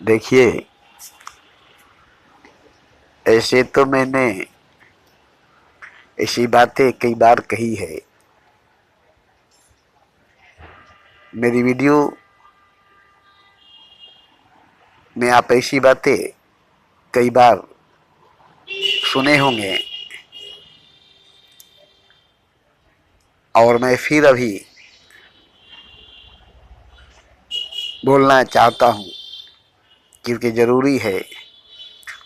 देखिए, ऐसे तो मैंने ऐसी बातें कई बार कही है। मेरी वीडियो में आप ऐसी बातें कई बार सुने होंगे और मैं फिर अभी बोलना चाहता हूँ क्योंकि ज़रूरी है।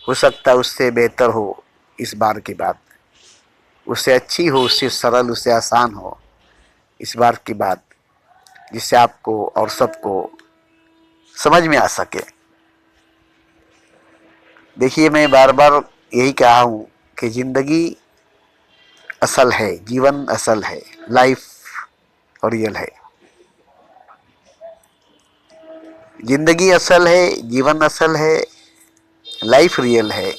हो सकता है उससे बेहतर हो इस बार की बात, उससे अच्छी हो, उससे सरल, उससे आसान हो इस बार की बात, जिससे आपको और सबको समझ में आ सके। देखिए, मैं बार बार यही कहा हूँ कि ज़िंदगी असल है, जीवन असल है, लाइफ और रियल है। जिंदगी असल है, जीवन असल है, लाइफ रियल है।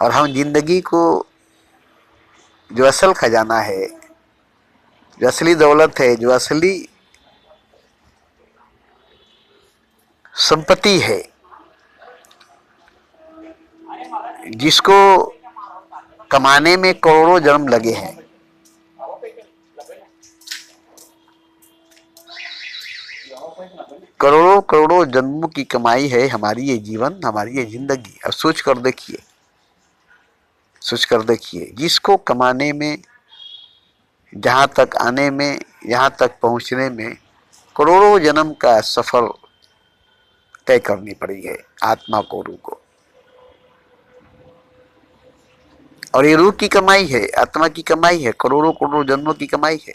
और हम जिंदगी को, जो असल खजाना है, जो असली दौलत है, जो असली संपत्ति है, जिसको कमाने में करोड़ों जन्म लगे हैं, करोड़ों करोड़ों जन्मों की कमाई है हमारी ये जीवन, हमारी ये जिंदगी। अब सोच कर देखिए, सोच कर देखिए, जिसको कमाने में, जहाँ तक आने में, यहाँ तक पहुँचने में करोड़ों जन्म का सफर तय करनी पड़ी है आत्मा को, रूह को। और ये रूह की कमाई है, आत्मा की कमाई है, करोड़ों करोड़ों जन्मों की कमाई है।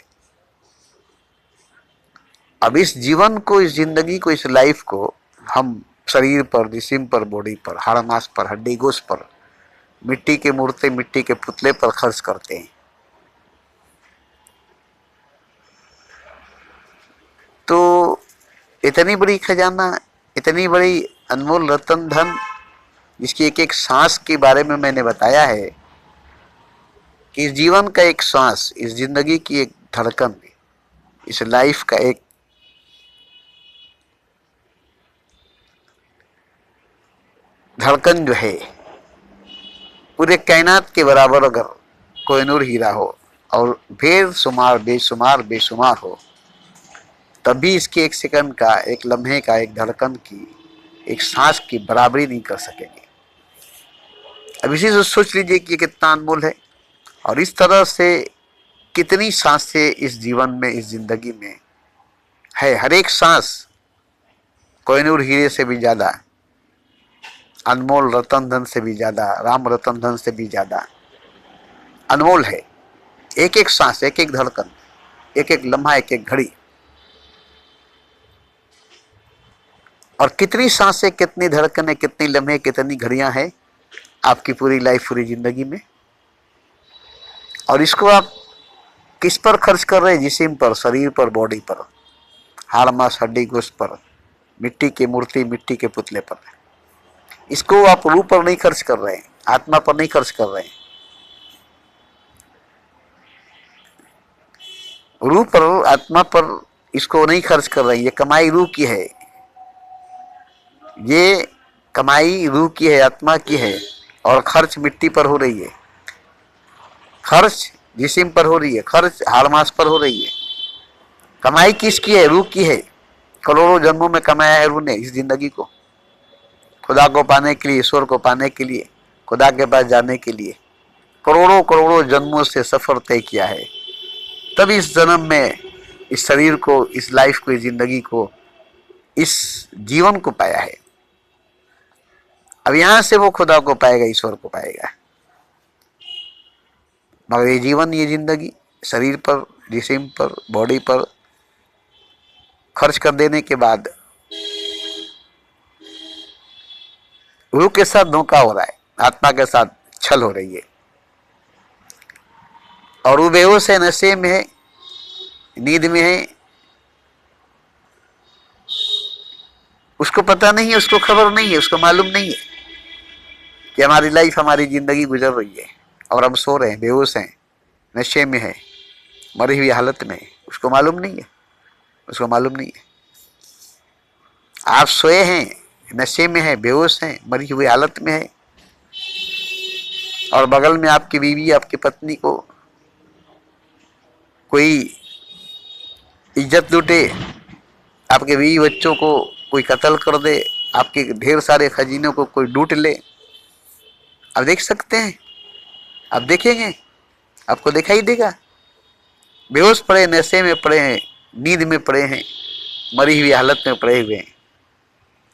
अब इस जीवन को, इस जिंदगी को, इस लाइफ को हम शरीर पर, जिस्म पर, बॉडी पर, हाड़ मांस पर, हड्डी गोश्त पर, मिट्टी के मूर्ति, मिट्टी के पुतले पर खर्च करते हैं। तो इतनी बड़ी खजाना, इतनी बड़ी अनमोल रतन धन, जिसकी एक एक सांस के बारे में मैंने बताया है कि इस जीवन का एक सांस, इस जिंदगी की एक धड़कन, इस लाइफ का एक धड़कन जो है, पूरे कायनात के बराबर अगर कोहिनूर हीरा हो और बेशुमार बेशुमार बेशुमार हो, तब भी इसके एक सेकंड का, एक लम्हे का, एक धड़कन की, एक सांस की बराबरी नहीं कर सकेंगे। अब इसी से सोच लीजिए कि कितना अनमोल है। और इस तरह से कितनी सांसें इस जीवन में, इस जिंदगी में है। हर एक सांस कोहिनूर हीरे से भी ज्यादा, अनमोल रतन धन से भी ज्यादा, राम रतन धन से भी ज्यादा अनमोल है। एक एक सांस, एक एक धड़कन, एक एक लम्हा, एक एक घड़ी। और कितनी सांसें, कितनी धड़कनें, कितनी लम्हे, कितनी घड़ियां हैं आपकी पूरी लाइफ, पूरी जिंदगी में। और इसको आप किस पर खर्च कर रहे हैं? जिस्म पर, शरीर पर, बॉडी पर, हाड़ मांस हड्डी गोश्त पर, मिट्टी की मूर्ति, मिट्टी के पुतले पर। इसको आप रूह पर नहीं खर्च कर रहे हैं, आत्मा पर नहीं खर्च कर रहे हैं। रूह पर, आत्मा पर इसको नहीं खर्च कर रहे हैं। ये कमाई रूह की है, ये कमाई रूह की है, आत्मा की है। और खर्च मिट्टी पर हो रही है, खर्च जिस्म पर हो रही है, खर्च हाड़ मांस पर हो रही है। कमाई किसकी है? रूह की है। करोड़ों जन्मों में कमाया है रूह ने इस जिंदगी को, खुदा को पाने के लिए, ईश्वर को पाने के लिए, खुदा के पास जाने के लिए करोड़ों करोड़ों जन्मों से सफर तय किया है। तब इस जन्म में इस शरीर को, इस लाइफ को, इस जिंदगी को, इस जीवन को पाया है। अब यहां से वो खुदा को पाएगा, ईश्वर को पाएगा। मगर ये जीवन, ये जिंदगी शरीर पर, जिस्म पर, बॉडी पर खर्च कर देने के बाद रूह के साथ धोखा हो रहा है, आत्मा के साथ छल हो रही है। और वो बेहोश है, नशे में है, नींद में है। उसको पता नहीं है, उसको खबर नहीं है, उसको मालूम नहीं है कि हमारी लाइफ, हमारी जिंदगी गुजर रही है और हम सो रहे हैं, बेहोश हैं, नशे में है, मरी हुई हालत में है। उसको मालूम नहीं है, उसको मालूम नहीं है। आप सोए हैं, नशे में है, बेहोश है, मरी हुई हालत में है, और बगल में आपकी बीवी, आपकी पत्नी को कोई इज्जत लूटे, आपके बीवी बच्चों को कोई कत्ल कर दे, आपके ढेर सारे खजीनों को कोई लूट ले, आप देख सकते हैं? आप देखेंगे? आपको दिखाई देगा? बेहोश पड़े, नशे में पड़े हैं, नींद में पड़े हैं, मरी हुई हालत में पड़े हुए हैं,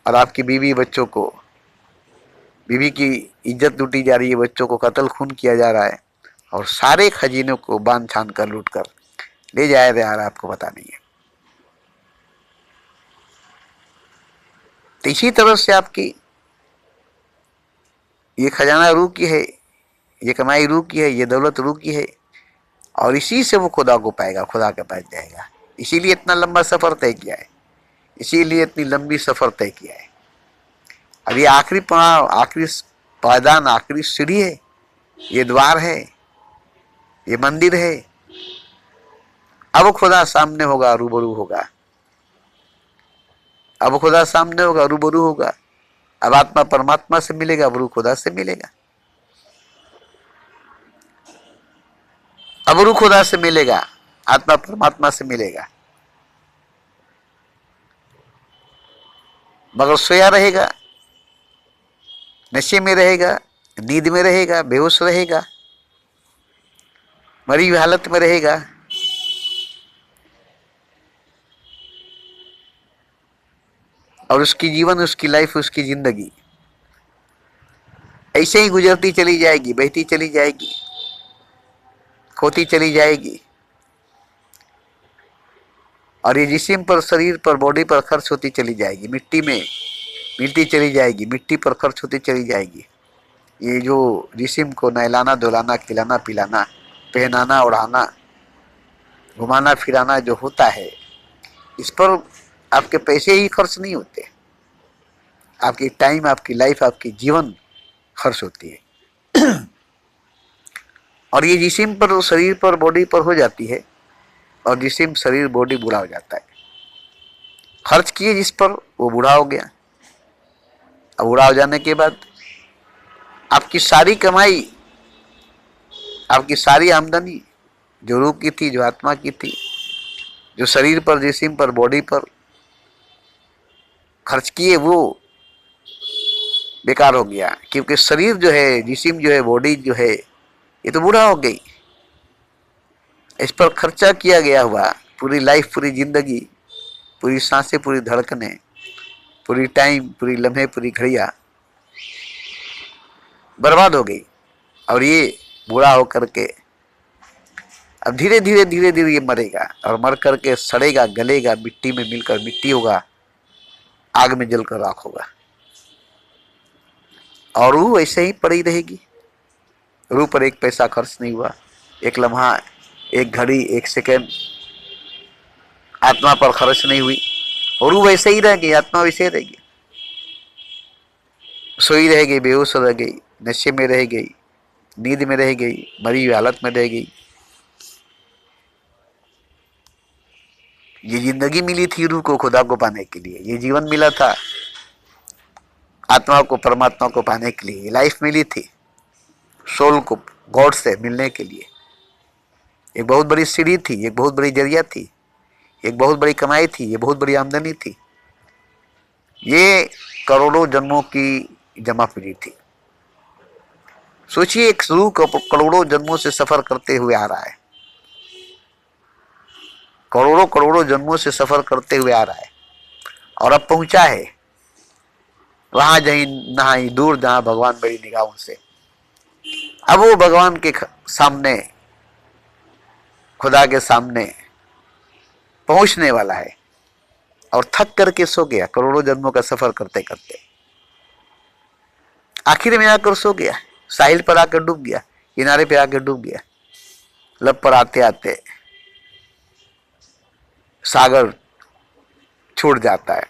और आपकी बीवी बच्चों को, बीवी की इज्जत लूटी जा रही है, बच्चों को कत्ल खून किया जा रहा है, और सारे खजीनों को बांध छान कर लूट कर ले जाया जा रहा है, आपको पता नहीं है। तो इसी तरह से आपकी ये खजाना रूह की है, ये कमाई रूह की है, ये दौलत रूह की है, और इसी से वो खुदा को पाएगा, खुदा के पास जाएगा। इसीलिए इतना लंबा सफर तय किया है, इसीलिए इतनी लंबी सफर तय किया है। अब ये आखिरी पड़ाव, आखिरी पायदान, आखिरी सीढ़ी है, ये द्वार है, ये मंदिर है। अब खुदा सामने होगा, रूबरू होगा, अब खुदा सामने होगा, रूबरू होगा। अब आत्मा परमात्मा से मिलेगा, रूह खुदा से मिलेगा। अब रूह खुदा से मिलेगा, आत्मा परमात्मा से मिलेगा। मगर सोया रहेगा, नशे में रहेगा, नींद में रहेगा, बेहोश रहेगा, मरी हुई हालत में रहेगा, और उसकी जीवन, उसकी लाइफ, उसकी जिंदगी ऐसे ही गुजरती चली जाएगी, बहती चली जाएगी, खोती चली जाएगी, और ये जिस्म पर, शरीर पर, बॉडी पर खर्च होती चली जाएगी, मिट्टी में मिलती चली जाएगी, मिट्टी पर खर्च होती चली जाएगी। ये जो जिस्म को नहलाना, धुलाना, खिलाना, पिलाना, पहनाना, ओढ़ाना, घुमाना फिराना जो होता है, इस पर आपके पैसे ही खर्च नहीं होते, आपकी टाइम, आपकी लाइफ, आपकी जीवन खर्च होती है। और ये जिस्म पर, शरीर पर, बॉडी पर हो जाती है, और जिस्म, शरीर, बॉडी बूढ़ा हो जाता है। खर्च किए जिस पर, वो बूढ़ा हो गया। अब बूढ़ा हो जाने के बाद आपकी सारी कमाई, आपकी सारी आमदनी जो रूह की थी, जो आत्मा की थी, जो शरीर पर, जिस्म पर, बॉडी पर खर्च किए, वो बेकार हो गया। क्योंकि शरीर जो है, जिस्म जो है, बॉडी जो है, ये तो बूढ़ा हो गई। इस पर खर्चा किया गया हुआ पूरी लाइफ, पूरी जिंदगी, पूरी सांसें, पूरी धड़कनें, पूरी टाइम, पूरी लम्हे, पूरी घड़ियां बर्बाद हो गई। और ये बूढ़ा होकर के अब धीरे धीरे धीरे धीरे ये मरेगा, और मर करके सड़ेगा, गलेगा, मिट्टी में मिलकर मिट्टी होगा, आग में जलकर राख होगा, और रूह ऐसे ही पड़ी रहेगी। रूह पर एक पैसा खर्च नहीं हुआ, एक लम्हा, एक घड़ी, एक सेकेंड आत्मा पर खर्च नहीं हुई, और रूह वैसे ही रह गई, आत्मा वैसे ही रहेगी, सोई रह गई, बेहोश रह गई, नशे में रह गई, नींद में रह गई, मरी हुई हालत में रह गई। ये जिंदगी मिली थी रूह को खुदा को पाने के लिए, ये जीवन मिला था आत्मा को, परमात्मा को पाने के लिए, ये लाइफ मिली थी सोल को गॉड से मिलने के लिए। एक बहुत बड़ी सीढ़ी थी, एक बहुत बड़ी जरिया थी, एक बहुत बड़ी कमाई थी, ये बहुत बड़ी आमदनी थी। ये करोड़ों जन्मों की जमा पूंजी थी। सोचिए, एक रूह करोड़ों जन्मों से सफर करते हुए आ रहा है, करोड़ों करोड़ों जन्मों से सफर करते हुए आ रहा है, और अब पहुंचा है वहां नहाई दूर, जहां भगवान बड़ी निगाहों से। अब वो भगवान के सामने, खुदा के सामने पहुंचने वाला है, और थक करके सो गया करोड़ों जन्मों का सफर करते करते। आखिर में आकर सो गया, साहिल पर आकर डूब गया, किनारे पे आकर डूब गया। लब पर आते आते सागर छूट जाता है,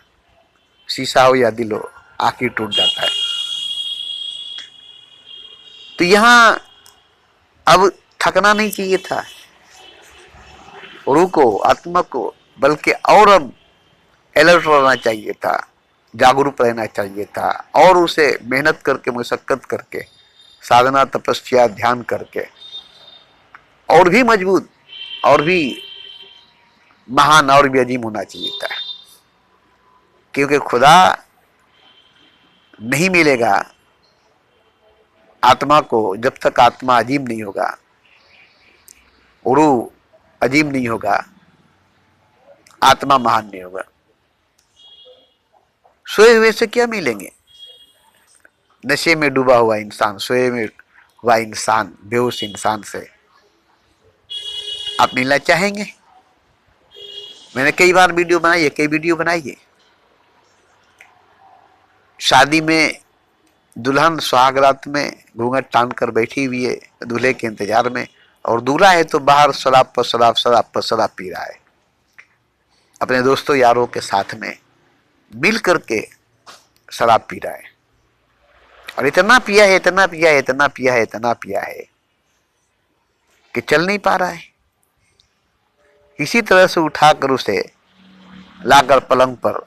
शीशा हो या दिल हो, आखिर टूट जाता है। तो यहां अब थकना नहीं चाहिए था रूह को, आत्मा को, बल्कि और अब अलर्ट रहना चाहिए था, जागरूक रहना चाहिए था, और उसे मेहनत करके, मुशक्कत करके, साधना, तपस्या, ध्यान करके और भी मजबूत, और भी महान, और भी अजीम होना चाहिए था। क्योंकि खुदा नहीं मिलेगा आत्मा को जब तक आत्मा अजीम नहीं होगा, रूह अजीम नहीं होगा, आत्मा महान नहीं होगा। सोए हुए से क्या मिलेंगे? नशे में डूबा हुआ इंसान, सोए में हुआ इंसान, बेहोश इंसान से आप मिलना चाहेंगे? मैंने कई बार वीडियो बनाई है, कई वीडियो बनाई है। शादी में दुल्हन सुहागरात में घूंघट तान कर बैठी हुई है दूल्हे के इंतजार में, और दूल्हा है तो बाहर शराब पर शराब, शराब पर शराब पी रहा है, अपने दोस्तों यारों के साथ में मिल करके शराब पी रहा है। और इतना पिया है, इतना पिया है, इतना पिया है, इतना पिया है कि चल नहीं पा रहा है। इसी तरह से उठाकर उसे लाकर पलंग पर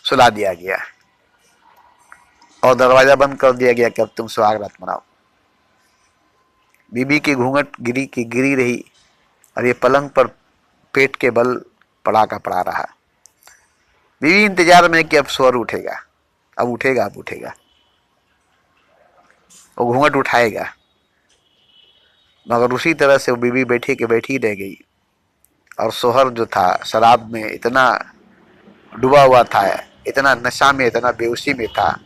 सुला दिया गया और दरवाजा बंद कर दिया गया कि अब तुम सुहागरात मनाओ। बीबी की घूंघट गिरी रही और ये पलंग पर पेट के बल पड़ा का पड़ा रहा। बीवी इंतजार में कि अब स्वर उठेगा, अब उठेगा, अब उठेगा, वो घूंघट उठाएगा। मगर उसी तरह से वो बीवी बैठी के बैठी रह गई, और सोहर जो था शराब में इतना डूबा हुआ था, इतना नशा में, इतना बेहोशी में था,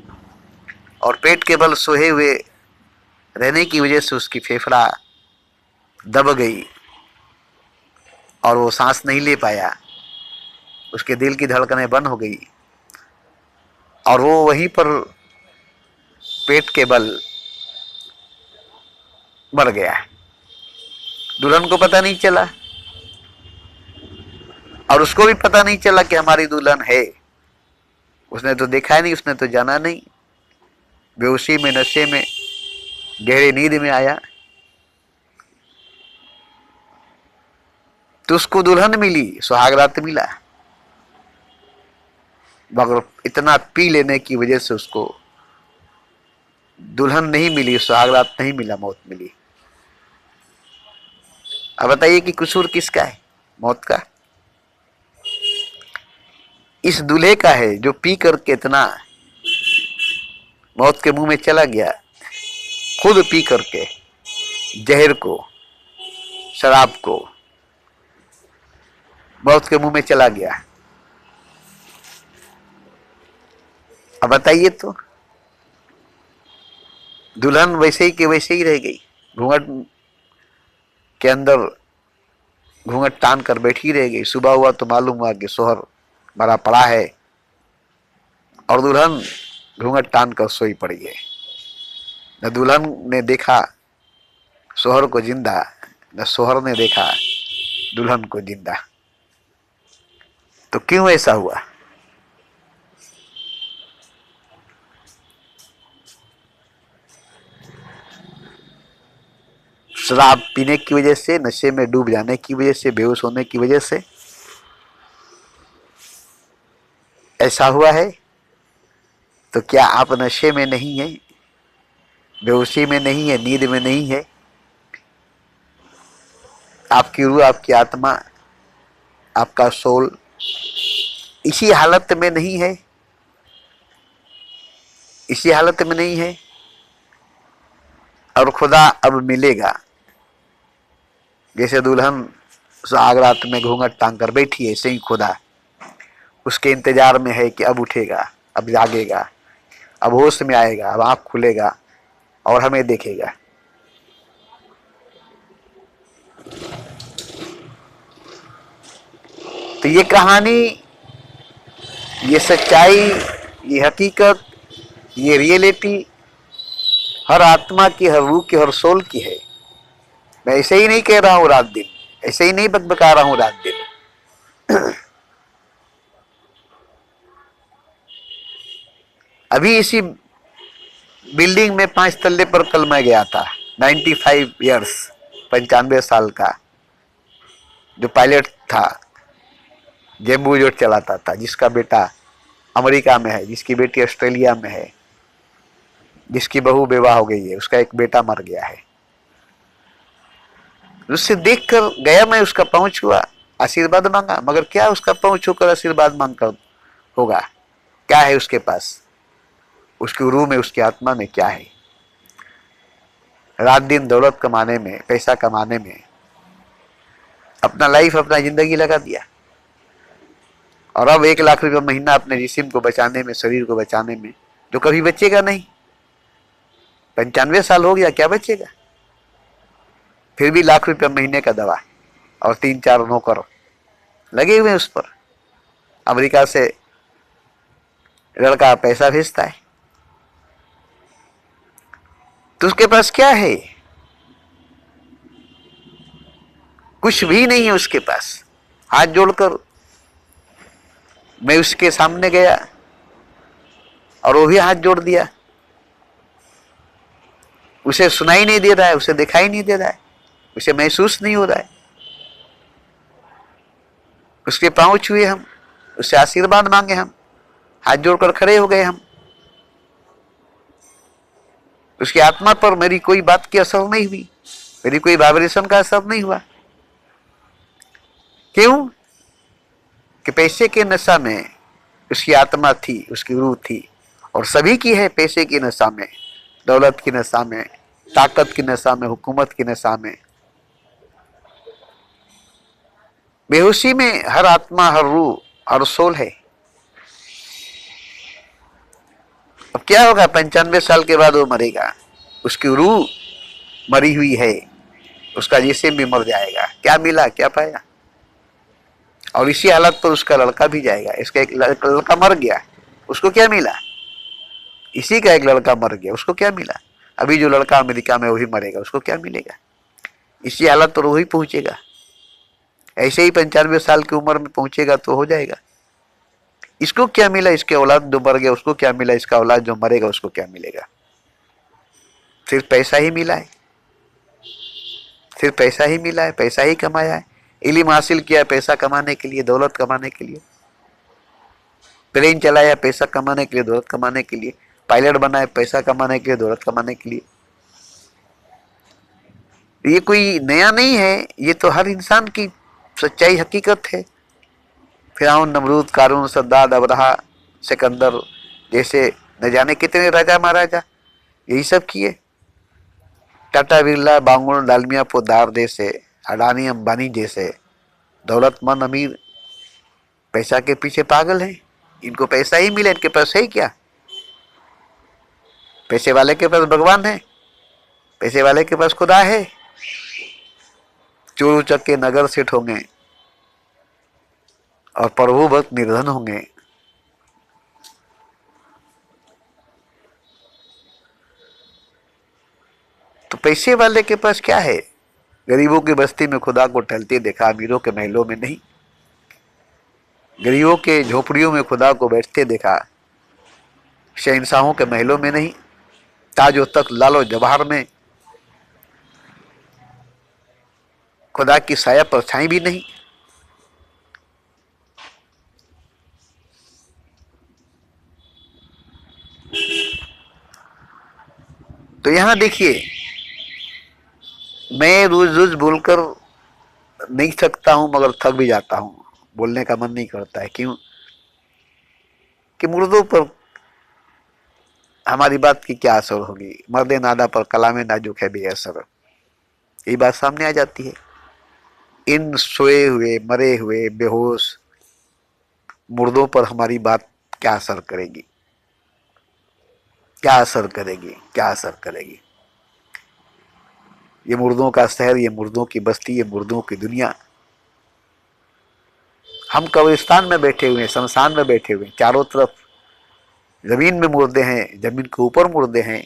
और पेट के बल सोए हुए रहने की वजह से उसकी फेफड़ा दब गई और वो सांस नहीं ले पाया, उसके दिल की धड़कनें बंद हो गई, और वो वहीं पर पेट के बल मर गया। दुल्हन को पता नहीं चला, और उसको भी पता नहीं चला कि हमारी दुल्हन है। उसने तो देखा नहीं, उसने तो जाना नहीं। बेहोशी में, नशे में, गहरी नींद में आया तो उसको दुल्हन मिली, सुहागरात मिला, मगर इतना पी लेने की वजह से उसको दुल्हन नहीं मिली, सुहागरात नहीं मिला, मौत मिली। अब बताइए कि कसूर किसका है? मौत का। इस दूल्हे का है जो पी करके इतना मौत के मुंह में चला गया, खुद पी करके जहर को, शराब को मौत के मुंह में चला गया। अब बताइए तो, दुल्हन वैसे ही के वैसे ही रह गई, घूंघट के अंदर घूंघट तान कर बैठी रह गई। सुबह हुआ तो मालूम हुआ कि सोहर मरा पड़ा है, और दुल्हन घूंघट तान कर सोई पड़ी है। न दुल्हन ने देखा सोहर को जिंदा, न सोहर ने देखा दुल्हन को जिंदा। तो क्यों ऐसा हुआ? शराब पीने की वजह से, नशे में डूब जाने की वजह से, बेहोश होने की वजह से ऐसा हुआ है। तो क्या आप नशे में नहीं है, बेहोशी में नहीं है, नींद में नहीं है? आपकी रूह, आपकी आत्मा, आपका सोल इसी हालत में नहीं है? इसी हालत में नहीं है? और खुदा अब मिलेगा। जैसे दुल्हन सुहागरात में घूंघट तान कर बैठी है, ऐसे ही खुदा उसके इंतजार में है कि अब उठेगा, अब जागेगा, अब होश में आएगा, अब आँख खुलेगा और हमें देखेगा। तो ये कहानी, ये सच्चाई, ये हकीकत, ये रियलिटी हर आत्मा की, हर रूह की, हर सोल की है। मैं ऐसे ही नहीं कह रहा हूं रात दिन, ऐसे ही नहीं बकबका रहा हूं रात दिन। अभी इसी बिल्डिंग में 5 तल्ले पर कल मैं गया था। 95 ईयर्स, 95 साल का जो पायलट था, जेम्बू जोट चलाता था, जिसका बेटा अमेरिका में है, जिसकी बेटी ऑस्ट्रेलिया में है, जिसकी बहू बेवाह हो गई है, उसका एक बेटा मर गया है। उससे देखकर गया मैं, उसका पांव छुआ, आशीर्वाद मांगा, मगर क्या उसका पांव छूकर आशीर्वाद मांगकर होगा? क्या है उसके पास? उसकी रूह में, उसकी आत्मा में क्या है? रात दिन दौलत कमाने में, पैसा कमाने में अपना लाइफ, अपना जिंदगी लगा दिया, और अब 1 लाख रुपया महीना अपने जिस्म को बचाने में, शरीर को बचाने में, जो कभी बचेगा नहीं। 95 साल हो गया, क्या बचेगा? फिर भी ₹1 लाख महीने का दवा, और 3-4 नौकर लगे हुए उस पर। अमेरिका से लड़का पैसा भेजता है, तो उसके पास क्या है? कुछ भी नहीं है उसके पास। हाथ जोड़कर मैं उसके सामने गया, और वो भी हाथ जोड़ दिया। उसे सुनाई नहीं दे रहा है, उसे दिखाई नहीं दे रहा है, उसे महसूस नहीं हो रहा है। उसके पांव छुए हम, उससे आशीर्वाद मांगे हम, हाथ जोड़कर खड़े हो गए हम। उसकी आत्मा पर मेरी कोई बात की असर नहीं हुई, मेरी कोई वाइब्रेशन का असर नहीं हुआ। क्यों? कि पैसे के नशा में उसकी आत्मा थी, उसकी रूह थी, और सभी की है पैसे की नशा में, दौलत की नशा में, ताकत की नशा में, हुकूमत की नशा में। बेहोशी में हर आत्मा, हर रूह, हर सोल है। अब क्या होगा? 95 साल के बाद वो मरेगा, उसकी रूह मरी हुई है, उसका जिस्म भी मर जाएगा। क्या मिला, क्या पाया? और इसी हालत पर उसका लड़का भी जाएगा। इसका एक लड़का मर गया, उसको क्या मिला? इसी का एक लड़का मर गया, उसको क्या मिला? अभी जो लड़का अमेरिका में वही मरेगा, उसको क्या मिलेगा? इसी हालत पर वही पहुंचेगा। ऐसे ही 95 साल की उम्र में पहुंचेगा तो हो जाएगा। इसको क्या मिला? इसके औलाद जो मर गया उसको क्या मिला? इसका औलाद जो मरेगा उसको क्या मिलेगा? सिर्फ पैसा ही मिला है, सिर्फ पैसा ही मिला है, पैसा ही कमाया है। इल्म हासिल किया पैसा कमाने के लिए, दौलत कमाने के लिए। प्लेन चलाया पैसा कमाने के लिए, दौलत कमाने के लिए। पायलट बना है पैसा कमाने के लिए, दौलत कमाने के लिए। ये कोई नया नहीं है, ये तो हर इंसान की सच्चाई, हकीकत है। फिरौन, नमरूद, कारून, सद्दाद, अबरहा, सिकंदर जैसे न जाने कितने राजा महाराजा यही सब किए। टाटा, बिरला, बांगुर, डालमिया, पोद्दार जैसे, अडानी, अंबानी जैसे दौलतमंद अमीर पैसा के पीछे पागल हैं। इनको पैसा ही मिले, इनके पास है क्या? पैसे वाले के पास भगवान है, पैसे वाले के पास खुदा है। चोर उचक्के नगर सेठ होंगे और प्रभु भक्त निर्धन होंगे। तो पैसे वाले के पास क्या है? गरीबों की बस्ती में खुदा को टहलते देखा, अमीरों के महलों में नहीं। गरीबों के झोपड़ियों में खुदा को बैठते देखा, शहंशाहों के महलों में नहीं। ताजो तख्त, लालो जवाहर में खुदा की साया परछाई भी नहीं। तो यहां देखिए, मैं रोज रोज बोलकर नहीं थकता हूं, मगर थक भी जाता हूं। बोलने का मन नहीं करता है। क्यों? कि मुर्दों पर हमारी बात की क्या असर होगी? मर्दे नादा पर कलामे नाजुक है बेअसर, ये बात सामने आ जाती है। इन सोए हुए, मरे हुए, बेहोश मुर्दों पर हमारी बात क्या असर करेगी? क्या असर करेगी? क्या असर करेगी? ये मुर्दों का शहर, ये मुर्दों की बस्ती, ये मुर्दों की दुनिया। हम कब्रिस्तान में बैठे हुए हैं, शमशान में बैठे हुए हैं। चारों तरफ जमीन में मुर्दे हैं, जमीन के ऊपर मुर्दे हैं।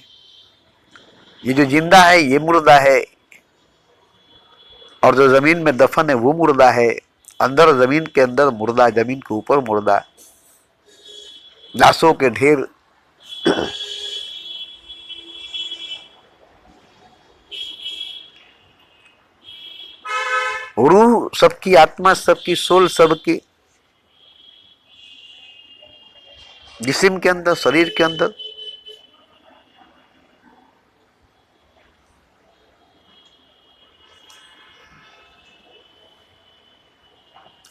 ये जो जिंदा है ये मुर्दा है, और जो जमीन में दफन है वो मुर्दा है। अंदर जमीन के अंदर मुर्दा, जमीन के ऊपर मुर्दा, लाशों के ढेर। रूह सबकी, आत्मा सबकी, सोल सबकी जिस्म के अंदर, शरीर के अंदर।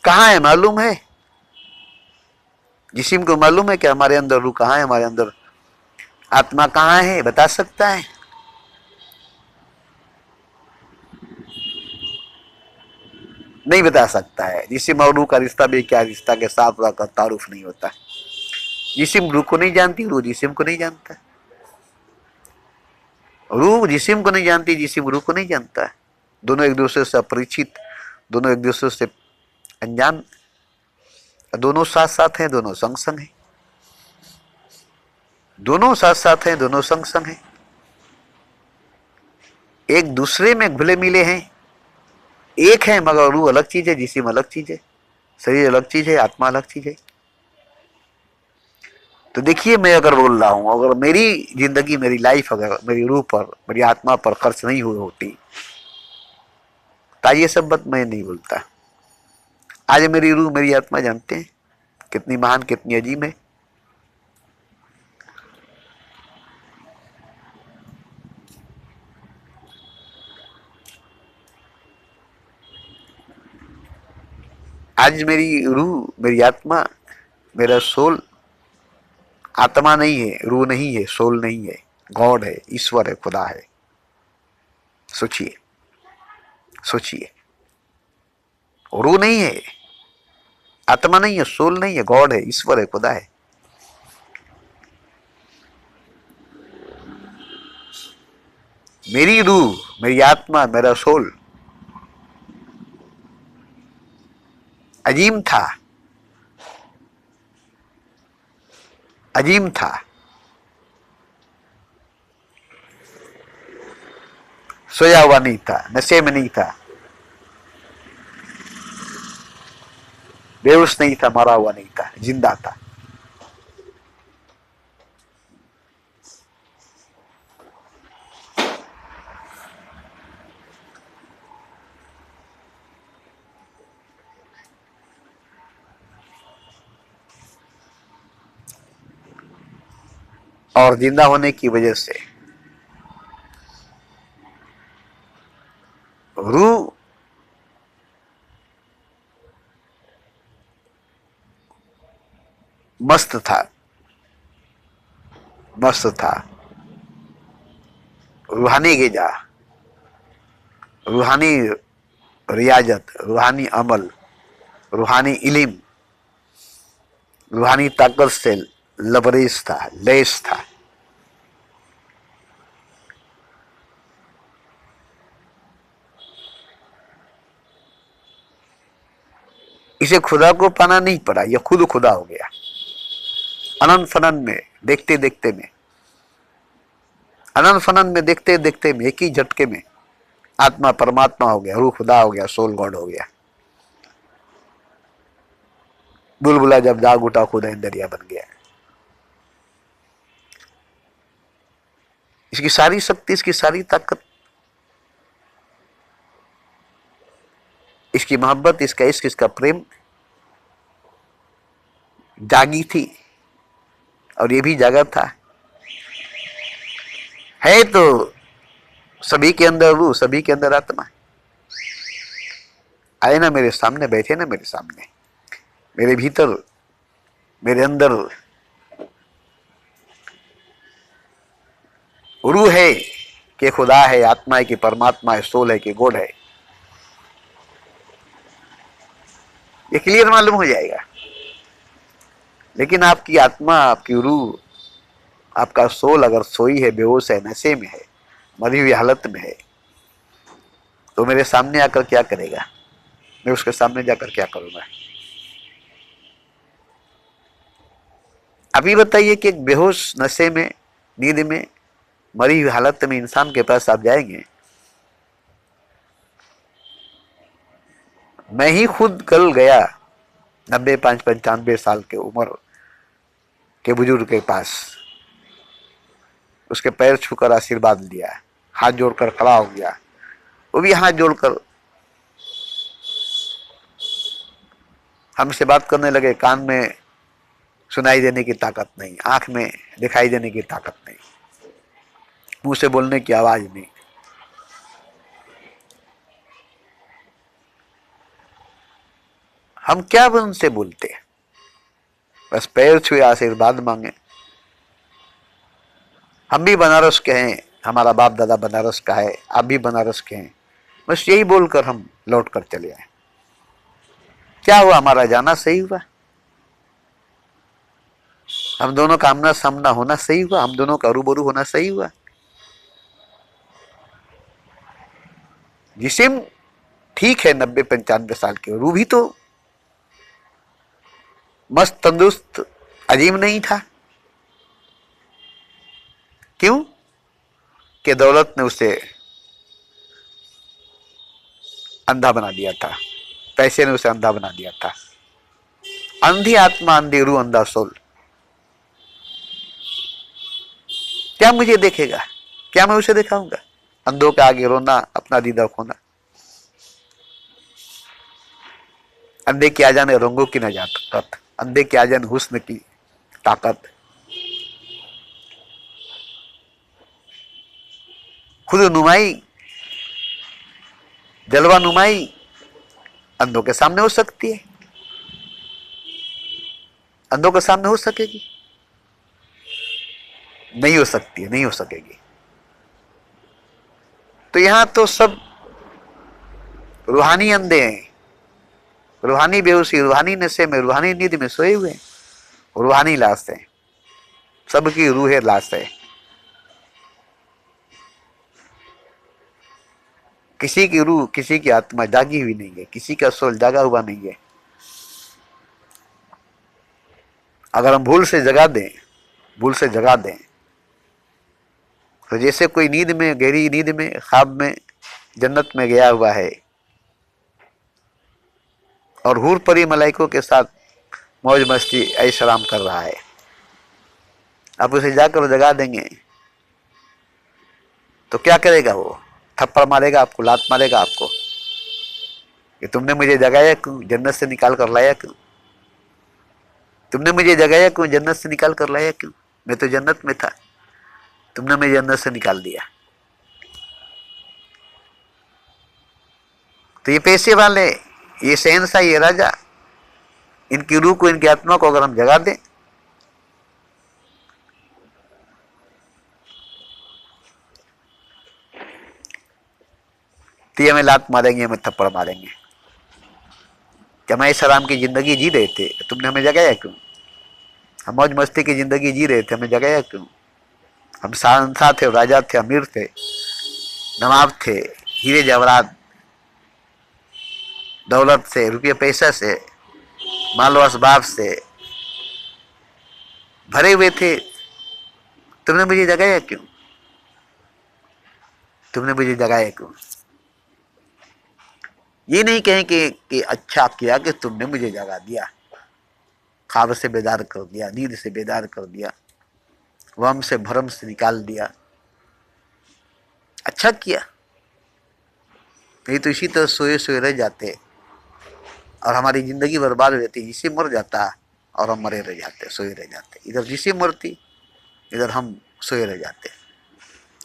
कहाँ है मालूम है? जिस्म को मालूम है कि हमारे अंदर रूह कहाँ है, हमारे अंदर आत्मा कहाँ है? बता सकता है? नहीं बता सकता है। जिस्म और रूह का रिश्ता भी क्या, रिश्ता के साथ का तारुफ नहीं होता। जिस्म रूह को नहीं जानती, रूह जिस्म को नहीं जानता। रूह जिस्म को नहीं जानती, जिस्म रूह को नहीं जानता। दोनों एक दूसरे से अपरिचित, दोनों एक दूसरे से अनजान, दोनों साथ साथ हैं, दोनों संग संग हैं। दोनों साथ साथ हैं, दोनों संग संग हैं, एक दूसरे में घुले मिले हैं। एक है मगर रूह अलग चीज है, जिस्म अलग चीज है, शरीर अलग चीज है, आत्मा अलग चीज है। तो देखिए, मैं अगर बोल रहा हूं, अगर मेरी जिंदगी, मेरी लाइफ अगर मेरी रूह पर, मेरी आत्मा पर खर्च नहीं हुई होती, तो ये सब बात मैं नहीं बोलता। आज मेरी रूह, मेरी आत्मा जानते हैं कितनी महान, कितनी अजीम है। आज मेरी रूह, मेरी आत्मा, मेरा सोल, आत्मा नहीं है, रूह नहीं है, सोल नहीं है, गॉड है, ईश्वर है, खुदा है। सोचिए, सोचिए, रूह नहीं है, आत्मा नहीं है, सोल नहीं है, गॉड है, ईश्वर है, खुदा है। मेरी रूह, मेरी आत्मा, मेरा सोल अजीम था, अजीम था। सोया हुआ नहीं था, नशे में नहीं था, बेहोश नहीं था, मरा हुआ नहीं था, जिंदा था। और जिंदा होने की वजह से रूह मस्त था, मस्त था। रूहानी गिजा, रूहानी रियाजत, रूहानी अमल, रूहानी इल्म, रूहानी ताकत से लबरेज था, लैस था। इसे खुदा को पाना नहीं पड़ा, यह खुद खुदा हो गया। अनंत फनन में, देखते देखते में, अनंत फनन में, देखते देखते में, एक ही झटके में आत्मा परमात्मा हो गया, रूह खुदा हो गया, सोल गॉड हो गया। बुलबुला जब जाग उठा, खुदा दरिया बन गया। इसकी सारी शक्ति, इसकी सारी ताकत, इसकी मोहब्बत, इसका इश्क, इसका प्रेम जागी थी, और ये भी जागा था। है तो सभी के अंदर रूह, सभी के अंदर आत्मा। आए ना मेरे सामने, बैठे ना मेरे सामने, मेरे भीतर, मेरे अंदर रूह है कि खुदा है, आत्मा है कि परमात्मा है, सोल है कि गॉड है। ये क्लियर मालूम हो जाएगा। लेकिन आपकी आत्मा, आपकी रूह, आपका सोल अगर सोई है, बेहोश है, नशे में है, मरी हुई हालत में है, तो मेरे सामने आकर क्या करेगा? मैं उसके सामने जाकर क्या करूंगा? अभी बताइए कि एक बेहोश, नशे में, नींद में, मरी हुई हालत में इंसान के पास आप जाएंगे? मैं ही खुद कल गया 95 95 साल के उम्र के बुजुर्ग के पास, उसके पैर छूकर आशीर्वाद लिया, हाथ जोड़कर खड़ा हो गया। वो भी हाथ जोड़कर हमसे बात करने लगे, कान में सुनाई देने की ताकत नहीं, आंख में दिखाई देने की ताकत नहीं, मुंह से बोलने की आवाज नहीं। हम क्या उनसे बोलते, बस पैर छुए आशीर्वाद मांगे। हम भी बनारस के हैं, हमारा बाप दादा बनारस का है, आप भी बनारस के हैं, बस यही बोलकर हम लौट कर चले आए। क्या हुआ, हमारा जाना सही हुआ, हम दोनों का आमना सामना होना सही हुआ, हम दोनों का रूबरू होना सही हुआ। जिस्म ठीक है 90-95 साल के, रूह भी तो मस्त तंदुरुस्त अजीम नहीं था। क्यों? कि दौलत ने उसे अंधा बना दिया था, पैसे ने उसे अंधा बना दिया था। अंधी आत्मा, अंधी रूह, अंधा सोल। क्या मुझे देखेगा, क्या मैं उसे दिखाऊंगा? अंधों के आगे रोना, अपना दीदा खोना। अंधे की आ जाने रंगों की नजाकत, अंधे की आ जाने हुस्न की ताकत। खुद नुमाई, जलवा नुमाई अंधों के सामने हो सकती है, अंधों के सामने हो सकेगी? नहीं हो सकती है, नहीं हो सकेगी। तो यहां तो सब रूहानी अंधे हैं, रूहानी बेहोशी, रूहानी नशे में, रूहानी नींद में सोए हुए हैं, रूहानी लाश है, सबकी रूह लाश है। किसी की रूह, किसी की आत्मा जागी हुई नहीं है, किसी का सोल जागा हुआ नहीं है। अगर हम भूल से जगा दें, भूल से जगा दें, तो जैसे कोई नींद में, गहरी नींद में, ख्वाब में जन्नत में गया हुआ है और हूर परी मलाइकों के साथ मौज मस्ती ऐश आराम कर रहा है, आप उसे जाकर जगा देंगे तो क्या करेगा? वो थप्पड़ मारेगा आपको, लात मारेगा आपको कि तुमने मुझे जगाया क्यों, जन्नत से निकाल कर लाया क्यों? तुमने मुझे जगाया क्यों, जन्नत से निकाल कर लाया क्यों? मैं तो जन्नत में था, तुमने मुझे जन्नत से निकाल दिया। तो ये पैसे वाले, ये शहंशाह, ये राजा, इनकी रूह को, इनकी आत्मा को अगर हम जगा दें तो ये हमें लात मारेंगे, हमें थप्पड़ मारेंगे कि हम ऐश आराम की जिंदगी जी रहे थे, तुमने हमें जगाया क्यों? हम मौज मस्ती की जिंदगी जी रहे थे, हमें जगाया क्यों? हम शहंशाह थे, राजा थे, अमीर थे, नवाब थे, हीरे जवाहरात, दौलत से, रुपये पैसा से, मालो असबाब से भरे हुए थे, तुमने मुझे जगाया क्यों? तुमने मुझे जगाया क्यों? ये नहीं कहें कि अच्छा किया कि तुमने मुझे जगा दिया, ख्वाब से बेदार कर दिया, नींद से बेदार कर दिया, वहम से भरम से निकाल दिया, अच्छा किया। नहीं तो इसी तरह सोए सोए रह जाते और हमारी जिंदगी बर्बाद हो जाती। जिसे मर जाता और हम मरे रह जाते, सोए रह जाते, इधर जिसे मरती, इधर हम सोए रह जाते,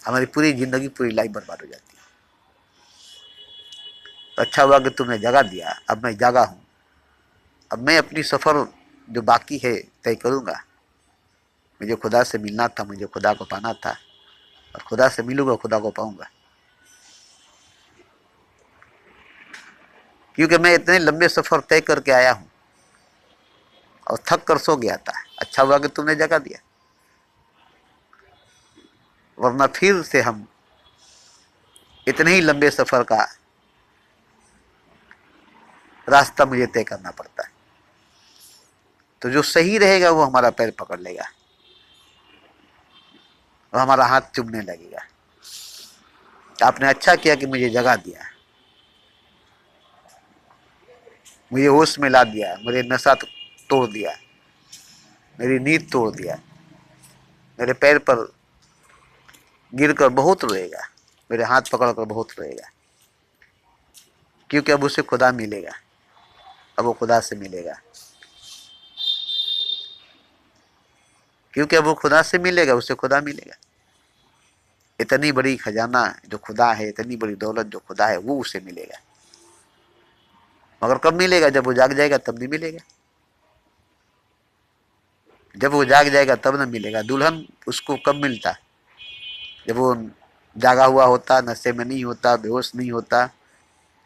हमारी पूरी जिंदगी, पूरी लाइफ बर्बाद हो जाती। तो अच्छा हुआ कि तुमने जगा दिया, अब मैं जागा हूं, अब मैं अपनी सफर जो बाकी है तय करूंगा। मुझे खुदा से मिलना था, मुझे खुदा को पाना था, और खुदा से मिलूंगा, खुदा को पाऊंगा। क्योंकि मैं इतने लंबे सफर तय करके आया हूं और थक कर सो गया था। अच्छा हुआ कि तुमने जगा दिया, वरना फिर से हम इतने ही लंबे सफर का रास्ता मुझे तय करना पड़ता है। तो जो सही रहेगा वो हमारा पैर पकड़ लेगा और हमारा हाथ चूमने लगेगा। आपने अच्छा किया कि मुझे जगा दिया, मुझे होश में ला दिया, मेरे नशा तोड़ दिया, मेरी नींद तोड़ दिया, मेरे पैर पर गिरकर बहुत रोएगा, मेरे हाथ पकड़कर बहुत रोएगा, क्योंकि अब उसे खुदा मिलेगा, अब वो खुदा से मिलेगा। क्योंकि अब वो खुदा से मिलेगा, उससे खुदा मिलेगा। इतनी बड़ी खजाना जो खुदा है, इतनी बड़ी दौलत जो खुदा है, वो उसे मिलेगा। मगर कब मिलेगा? जब वो जाग जाएगा तब नहीं मिलेगा। जब वो जाग जाएगा तब न मिलेगा। दुल्हन उसको कब मिलता? जब वो जागा हुआ होता, नशे में नहीं होता, बेहोश नहीं होता,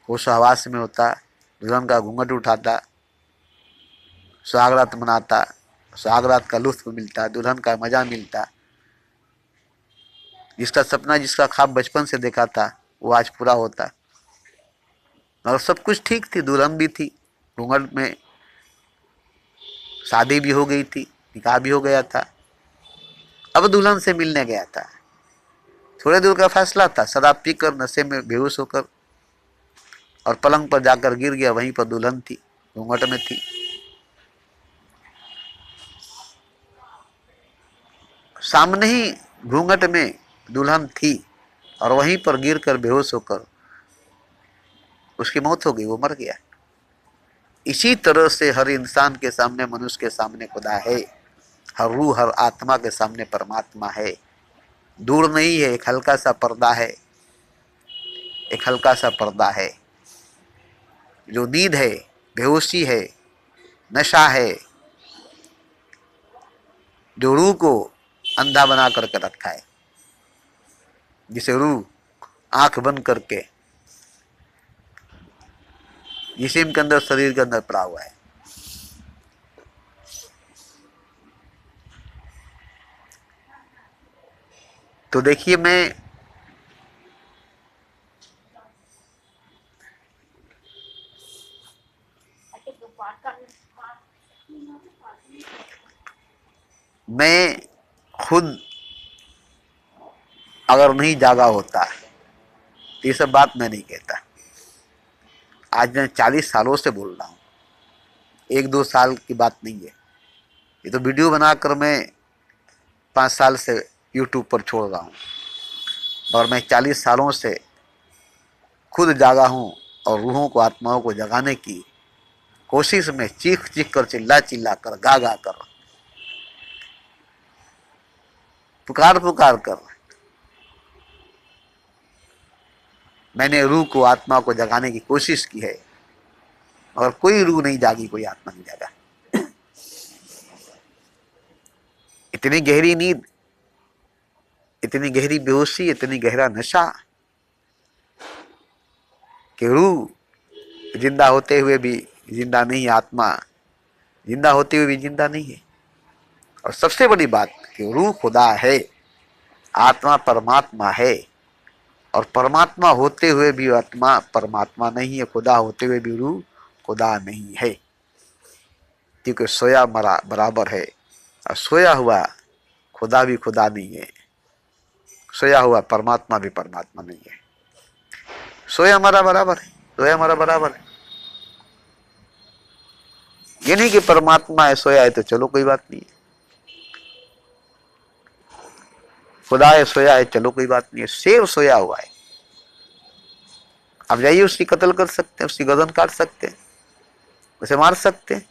होश हवास में होता, दुल्हन का घूंघट उठाता, सुहागरात मनाता, सुहागरात का लुत्फ मिलता, दुल्हन का मजा मिलता। जिसका सपना, जिसका ख्वाब बचपन से देखा था, वो आज पूरा होता। और सब कुछ ठीक थी, दुल्हन भी थी, घूंघट में शादी भी हो गई थी, निकाह भी हो गया था। अब दुल्हन से मिलने गया था, थोड़े दूर का फैसला था, शराब पीकर नशे में बेहोश होकर और पलंग पर जाकर गिर गया। वहीं पर दुल्हन थी, घूंघट में थी। सामने ही घूंघट में दुल्हन थी और वहीं पर गिरकर बेहोश होकर उसकी मौत हो गई, वो मर गया। इसी तरह से हर इंसान के सामने, मनुष्य के सामने खुदा है, हर रूह, हर आत्मा के सामने परमात्मा है। दूर नहीं है, एक हल्का सा पर्दा है, एक हल्का सा पर्दा है। जो नींद है, बेहोशी है, नशा है, जो रूह को अंधा बना करके रखा है, जिसे रूह आंख बंद करके जिस्म के अंदर, शरीर के अंदर पड़ा हुआ है। तो देखिए, मैं खुद अगर नहीं जागा होता, ये सब बात मैं नहीं कहता। आज मैं 40 सालों से बोल रहा हूँ, 1-2 साल की बात नहीं है। ये तो वीडियो बनाकर मैं 5 साल से यूट्यूब पर छोड़ रहा हूँ, और मैं 40 सालों से खुद जागा हूँ और रूहों को, आत्माओं को जगाने की कोशिश में चीख चीख कर, चिल्ला चिल्ला कर, गा गा कर, पुकार पुकार कर मैंने रूह को, आत्मा को जगाने की कोशिश की है। और कोई रूह नहीं जागी, कोई आत्मा नहीं जागा। इतनी गहरी नींद, इतनी गहरी बेहोशी, इतनी गहरा नशा कि रूह जिंदा होते हुए भी जिंदा नहीं है, आत्मा जिंदा होते हुए भी जिंदा नहीं है। और सबसे बड़ी बात कि रूह खुदा है, आत्मा परमात्मा है, और परमात्मा होते हुए भी आत्मा परमात्मा नहीं है, खुदा होते हुए भी रूह खुदा नहीं है। क्योंकि सोया मरा बराबर है, और सोया हुआ खुदा भी खुदा नहीं है, सोया हुआ परमात्मा भी परमात्मा नहीं है। सोया मरा बराबर है, सोया मरा बराबर है। ये नहीं कि परमात्मा है, सोया है तो चलो कोई बात नहीं है, खुदा है, सोया है, चलो कोई बात नहीं है। शेर सोया हुआ है, आप जाइए उसकी कत्ल कर सकते हैं, उसकी गर्दन काट सकते हैं, उसे मार सकते हैं।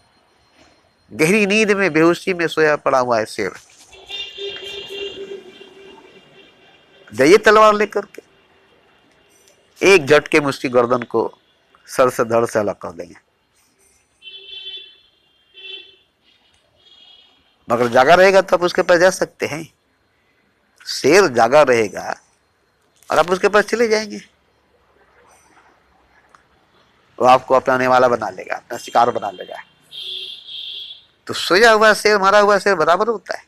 गहरी नींद में, बेहोशी में सोया पड़ा हुआ है शेर, जाइए तलवार लेकर के, एक झटके में उसकी गर्दन को सर से धड़ से अलग कर देंगे। मगर जागा रहेगा तो आप उसके पास जा सकते हैं। शेर जागा रहेगा और आप उसके पास चले जाएंगे, वो आपको अपनाने वाला बना लेगा, अपना शिकार बना लेगा। तो सोया हुआ शेर, मरा हुआ शेर बराबर होता है।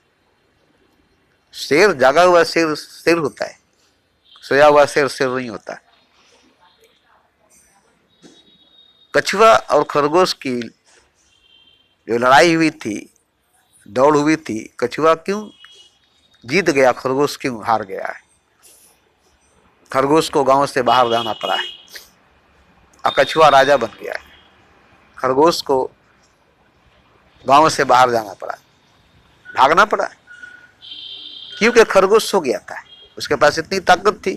शेर जागा हुआ शेर शेर होता है, सोया हुआ शेर शेर नहीं होता। कछुआ और खरगोश की जो लड़ाई हुई थी, दौड़ हुई थी, कछुआ क्यों जीत गया, खरगोश क्यों हार गया है? खरगोश को गांव से बाहर जाना पड़ा है और कछुआ राजा बन गया है। खरगोश को गांव से बाहर जाना पड़ा, भागना पड़ा, क्योंकि खरगोश सो गया था। उसके पास इतनी ताकत थी,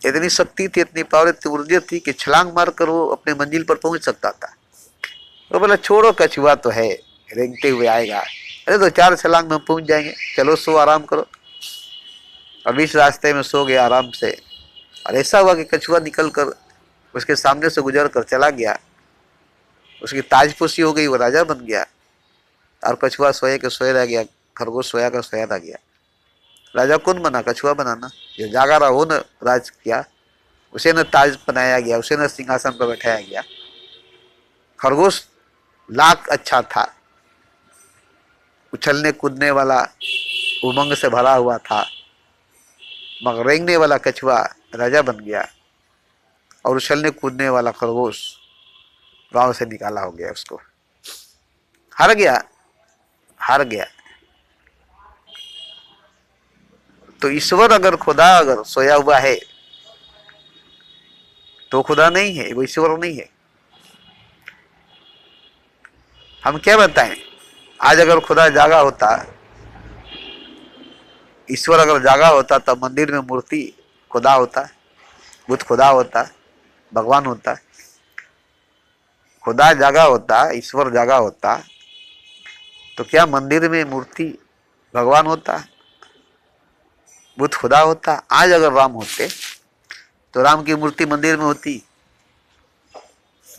इतनी शक्ति थी, इतनी पावर, इतनी ऊर्जा थी कि छलांग मारकर वो अपने मंजिल पर पहुंच सकता था। वो बोला छोड़ो, कछुआ तो है, रेंगते हुए आएगा, अरे 2-4 छलांग में पहुंच जाएंगे, चलो सो आराम करो। अब इस रास्ते में सो गए आराम से, और ऐसा हुआ कि कछुआ निकल कर उसके सामने से गुजर कर चला गया। उसकी ताजपोशी हो गई, वो राजा बन गया, और कछुआ सोए के सोए रह गया, खरगोश सोया का सोया रह गया। राजा कौन बना? कछुआ बनाना। जो जागा रहा वो न राज किया, उसे न ताज बनाया गया, उसे न सिंहासन पर बैठाया गया। खरगोश लाख अच्छा था, उछलने कूदने वाला, उमंग से भरा हुआ था, मगर रेंगने वाला कछुआ राजा बन गया, और उछलने कूदने वाला खरगोश गांव से निकाला हो गया। उसको हार गया, हार गया। तो ईश्वर अगर खुदा अगर सोया हुआ है तो खुदा नहीं है, वो ईश्वर नहीं है। हम क्या बताएं? आज अगर खुदा जागा होता, ईश्वर अगर जागा होता, तब मंदिर में मूर्ति खुदा होता, बुद्ध खुदा होता, भगवान होता। खुदा जागा होता, ईश्वर जागा होता, तो क्या मंदिर में मूर्ति भगवान होता, बुद्ध खुदा होता? आज अगर राम होते तो राम की मूर्ति मंदिर में होती,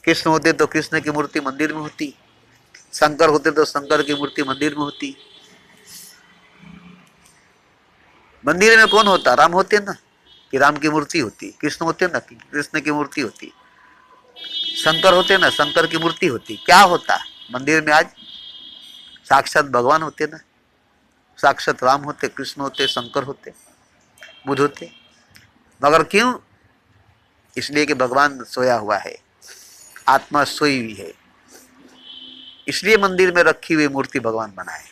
कृष्ण होते तो कृष्ण की मूर्ति मंदिर में होती, शंकर होते तो शंकर की मूर्ति मंदिर में होती। मंदिर में कौन होता? राम होते ना, कि राम की मूर्ति होती, कृष्ण होते ना कि कृष्ण की मूर्ति होती, शंकर होते ना शंकर की मूर्ति होती। क्या होता मंदिर में? आज साक्षात भगवान होते ना, साक्षात राम होते, कृष्ण होते, शंकर होते, बुद्ध होते। मगर क्यों? इसलिए कि भगवान सोया हुआ है, आत्मा सोई हुई है, इसलिए मंदिर में रखी हुई मूर्ति भगवान बनाए,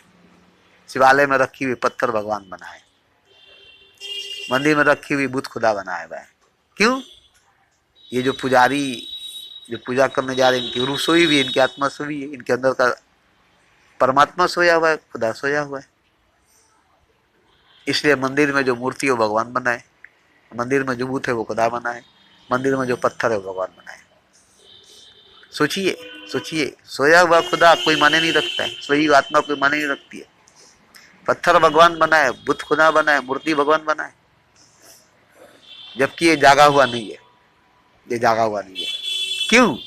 शिवालय में रखी हुई पत्थर भगवान बनाए, मंदिर में रखी हुई बुद्ध खुदा बनाया हुआ है। क्यों? ये जो पुजारी जो पूजा करने जा रहे हैं, इनकी रूह सोई हुई है, इनकी आत्मा सोई हुई है, इनके अंदर का परमात्मा सोया हुआ है, खुदा सोया हुआ है। इसलिए मंदिर में जो मूर्ति है वो भगवान बनाए, मंदिर में जो बुत है वो खुदा बनाए, मंदिर में जो पत्थर है वो भगवान बनाए। सोचिए, सोचिए, सोया हुआ खुदा कोई माने नहीं रखता है, सोई हुई आत्मा कोई माने नहीं रखती है। पत्थर भगवान बनाए, बुत खुदा बनाए, मूर्ति भगवान बनाए, जबकि ये जागा हुआ नहीं है, ये जागा हुआ नहीं है। क्यों?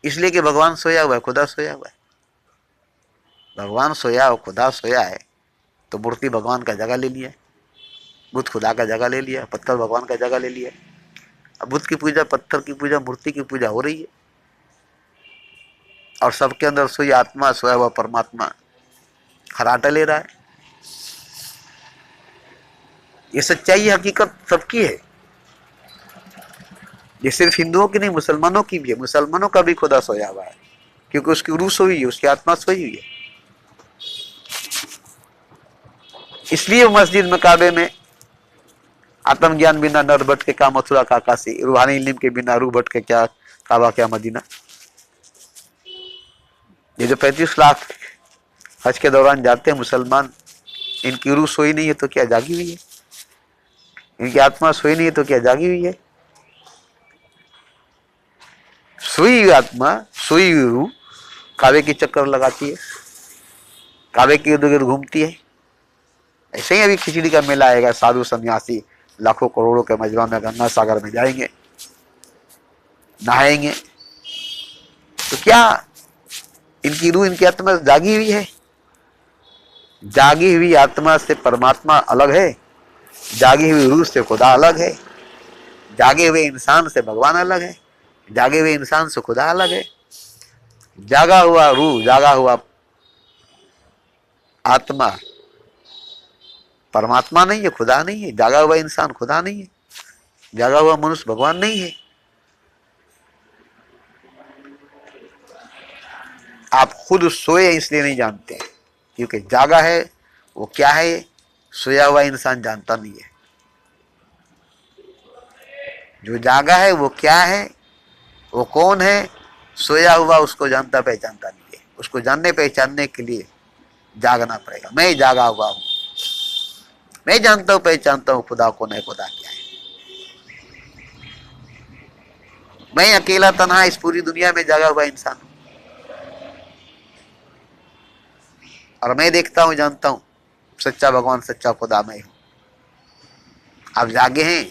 इसलिए कि भगवान सोया हुआ है, खुदा सोया हुआ है। भगवान सोया हो, खुदा सोया है, तो मूर्ति भगवान का जगह ले लिया, बुद्ध खुदा का जगह ले लिया, पत्थर भगवान का जगह ले लिया। अब बुद्ध की पूजा, पत्थर की पूजा, मूर्ति की पूजा हो रही है, और सबके अंदर सोई आत्मा, सोया हुआ परमात्मा खराटा ले रहा है। ये सच्चाई, हकीकत सबकी है। ये सिर्फ हिंदुओं की नहीं, मुसलमानों की भी है। मुसलमानों का भी खुदा सोया हुआ है, क्योंकि उसकी रूह सोई है, उसकी आत्मा सोई हुई है। इसलिए मस्जिद में, काबे में, आत्मज्ञान बिना नर भटके क्या मथुरा का काशी, रूहानी इल्म के बिना रूह भटके क्या काबा क्या मदीना। ये जो 35 लाख हज के दौरान जाते हैं मुसलमान, इनकी रूह सोई नहीं है तो क्या जागी हुई है? इनकी आत्मा सोई नहीं है तो क्या जागी हुई है? सोई हुई आत्मा, सोई हुई रूह काबे की चक्कर लगाती है, काबे के इर्द गिर्द घूमती है। ऐसे ही अभी खिचड़ी का मेला आएगा, साधु सन्यासी लाखों करोड़ों के मजमा में गंगा सागर में जाएंगे, नहाएंगे, तो क्या इनकी रूह, इनकी आत्मा जागी हुई है? जागी हुई आत्मा से परमात्मा अलग है, जागी हुई रूह से खुदा अलग है, जागे हुए इंसान से भगवान अलग है, जागे हुए इंसान से खुदा अलग है। जागा हुआ रूह, जागा हुआ आत्मा परमात्मा नहीं है, खुदा नहीं है। जागा हुआ इंसान खुदा नहीं है, जागा हुआ मनुष्य भगवान नहीं है। आप खुद सोए इसलिए नहीं जानते, क्योंकि जागा है वो क्या है, सोया हुआ इंसान जानता नहीं है। जो जागा है वो क्या है, वो कौन है, सोया हुआ उसको जानता पहचानता नहीं है। उसको जानने पहचानने के लिए जागना पड़ेगा। मैं जागा हुआ हूं, मैं जानता हूं, पहचानता हूं खुदा कौन है, खुदा क्या है। मैं अकेला तन्हा इस पूरी दुनिया में जागा हुआ इंसान हूं, और मैं देखता हूँ, जानता हूँ सच्चा भगवान सच्चा खुदा मैं हूँ। आप जागे हैं,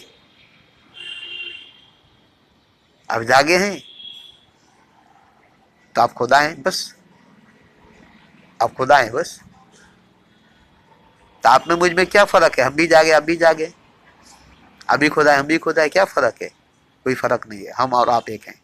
आप जागे हैं तो आप खुदा हैं बस, आप खुदा हैं बस। तो आप में मुझ में क्या फर्क है? हम भी जागे, आप भी जागे, अभी खुदा है हम भी खुदा है, क्या फर्क है? कोई फर्क नहीं है, हम और आप एक हैं।